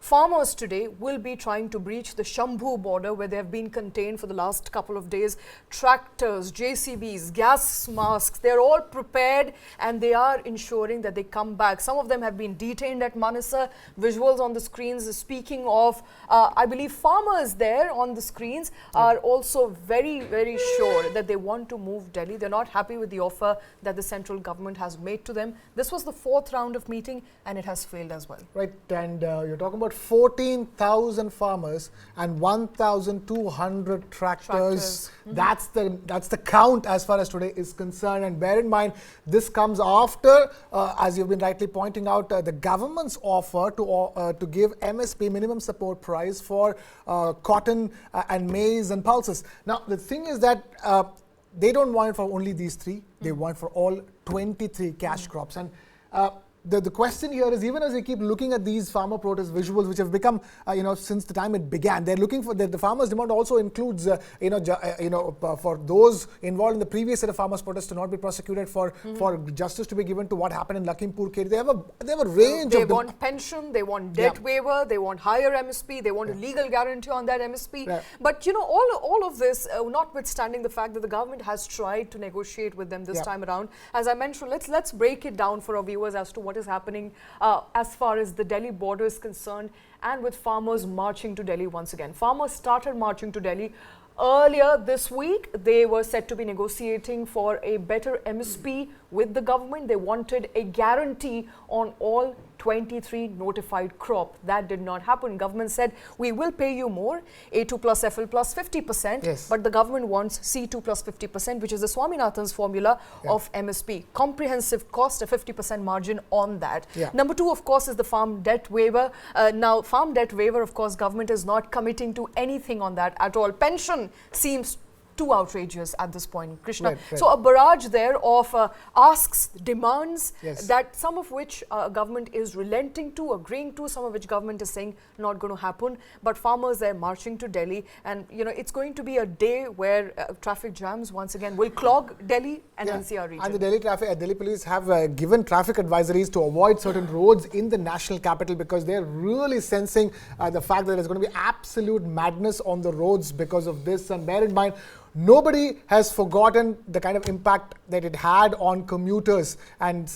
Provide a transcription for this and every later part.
farmers today will be trying to breach the Shambhu border where they have been contained for the last couple of days. Tractors, JCBs, gas masks, they're all prepared and they are ensuring that they come back. Some of them have been detained at Manasa. Visuals on the screens speaking of, I believe farmers there on the screens are also very, very sure that they want to move Delhi. They're not happy with the offer that the central government has made to them. This was the 4th round of meeting and it has failed as well. Right, and you're talking about 14,000 farmers and 1,200 tractors. That's the count as far as today is concerned. And bear in mind, this comes after, as you've been rightly pointing out, the government's offer to give MSP, minimum support price, for cotton and maize and pulses. Now, the thing is that they don't want it for only these 3. They want for all 23 cash crops. And the question here is, even as we keep looking at these farmer protest visuals, which have become, since the time it began, they're looking for the farmers' demand also includes, for those involved in the previous set of farmers' protests to not be prosecuted, for justice to be given to what happened in Lakhimpur Kheri. They have a range. They want pension, they want debt waiver, they want higher MSP, they want a legal guarantee on that MSP. But all of this, notwithstanding the fact that the government has tried to negotiate with them this time around, as I mentioned, let's break it down for our viewers as to what is happening as far as the Delhi border is concerned, and with farmers marching to Delhi once again. Farmers started marching to Delhi earlier this week. They were said to be negotiating for a better MSP with the government. They wanted a guarantee on all 23 notified crop. That did not happen. Government said, we will pay you more, A2 plus FL plus 50%, but the government wants C2 plus 50%, which is the Swaminathan's formula of MSP. Comprehensive cost, a 50% margin on that. Number 2, of course, is the farm debt waiver. Now, farm debt waiver, of course, government is not committing to anything on that at all. Pension seems too outrageous at this point, Krishna. So a barrage there of asks, demands, that some of which government is relenting to, agreeing to, some of which government is saying not going to happen. But farmers are marching to Delhi, and it's going to be a day where traffic jams once again will clog Delhi and NCR region. And the Delhi police have given traffic advisories to avoid certain roads in the national capital, because they're really sensing the fact that there's going to be absolute madness on the roads because of this. And bear in mind, nobody has forgotten the kind of impact that it had on commuters and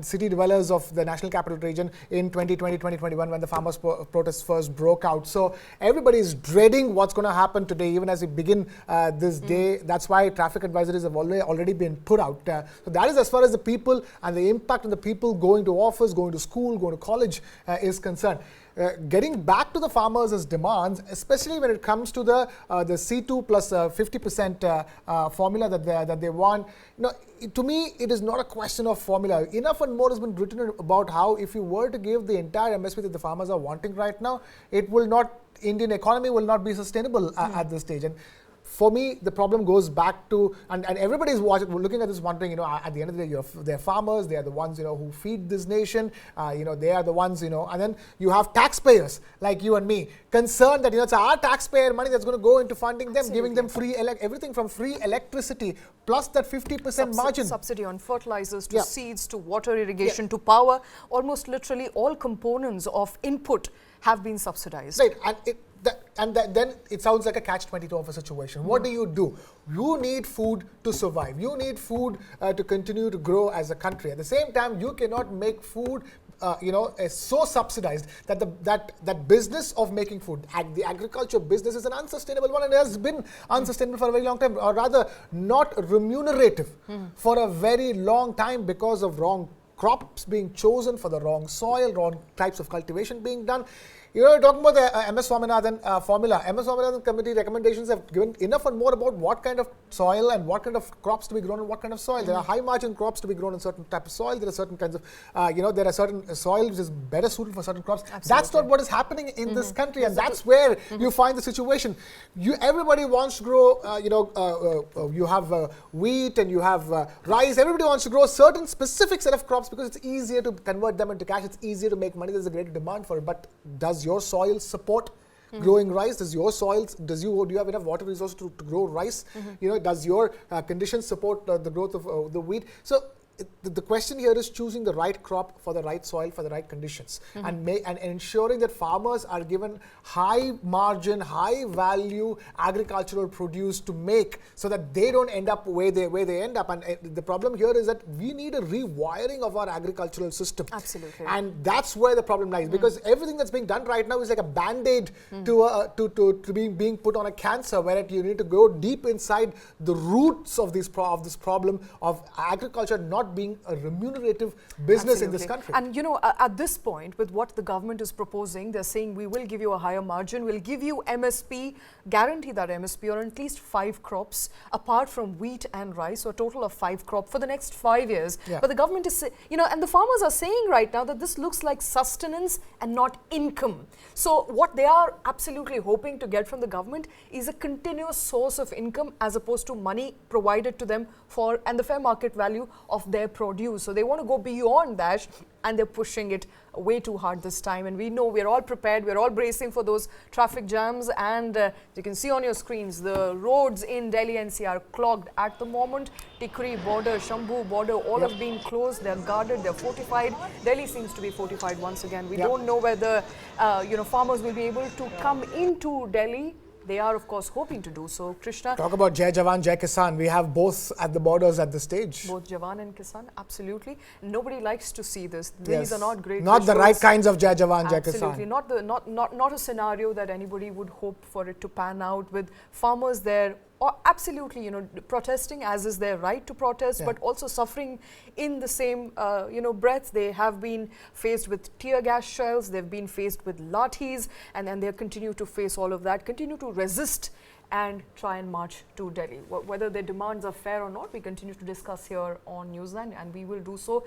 city dwellers of the National Capital Region in 2020-2021 when the farmers' protests first broke out. So everybody is dreading what's going to happen today, even as we begin this day. That's why traffic advisories have already been put out. So that is as far as the people and the impact on the people going to office, going to school, going to college is concerned. Getting back to the farmers' demands, especially when it comes to the C2 plus 50% formula that they want. To me, it is not a question of formula. Enough and more has been written about how if you were to give the entire MSP that the farmers are wanting right now, Indian economy will not be sustainable at this stage. And for me, the problem goes back to, and everybody is looking at this wondering, at the end of the day, they're farmers, they are the ones, who feed this nation, they are the ones, and then you have taxpayers like you and me concerned that, it's our taxpayer money that's going to go into funding them, giving them free, everything from free electricity, plus that 50% margin. Subsidy on fertilizers, to seeds, to water irrigation, to power, almost literally all components of input have been subsidized. Right, and then it sounds like a catch-22 of a situation. What do? You need food to survive. You need food to continue to grow as a country. At the same time, you cannot make food so subsidized that that business of making food, the agriculture business, is an unsustainable one, and it has been unsustainable for a very long time, or rather not remunerative for a very long time because of wrong crops being chosen, for the wrong soil, wrong types of cultivation being done. Talking about the MS Swaminathan formula, MS Swaminathan committee recommendations have given enough and more about what kind of soil and what kind of crops to be grown in what kind of soil. There are high margin crops to be grown in certain type of soil. There are certain kinds of, there are certain soil which is better suited for certain crops. Absolutely. That's not what is happening in this country, and that's where you find the situation. Everybody wants to grow, you have wheat and you have rice. Everybody wants to grow a certain specific set of crops because it's easier to convert them into cash. It's easier to make money. There's a greater demand for it. But does your soil support growing rice? Do you have enough water resources to grow rice? Does your conditions support the growth of the wheat? So the question here is choosing the right crop for the right soil, for the right conditions, and ensuring that farmers are given high margin, high value agricultural produce to make, so that they don't end up where they end up. And the problem here is that we need a rewiring of our agricultural system. Absolutely. And that's where the problem lies, because everything that's being done right now is like a band-aid to being put on a cancer, where you need to go deep inside the roots of this problem of agriculture not being a remunerative business in this country. And at this point, with what the government is proposing, they're saying we will give you a higher margin, we'll give you MSP, guarantee that MSP on at least 5 crops apart from wheat and rice, so a total of 5 crops for the next 5 years. But the government is, and the farmers are saying right now that this looks like sustenance and not income. So what they are absolutely hoping to get from the government is a continuous source of income, as opposed to money provided to them for and the fair market value of their produce. So they want to go beyond that, and they're pushing it way too hard this time. And we know we're all prepared, we're all bracing for those traffic jams. And you can see on your screens, the roads in Delhi NCR are clogged at the moment. Tikri border, Shambhu border, all have been closed. They're guarded, they're fortified. Delhi seems to be fortified once again. We don't know whether farmers will be able to come into Delhi. They are, of course, hoping to do so. Krishna. Talk about Jai Jawan, Jai Kisan. We have both at the borders at the stage. Both Jawan and Kisan, absolutely. Nobody likes to see this. These are not great. Not the right kinds of Jai Jawan, Jai Kisan. Absolutely. Not a scenario that anybody would hope for it to pan out, with farmers there absolutely, protesting, as is their right to protest, but also suffering in the same, breath. They have been faced with tear gas shells, they've been faced with lathis, and then they continue to face all of that, continue to resist and try and march to Delhi. Whether their demands are fair or not, we continue to discuss here on Newsline, and we will do so.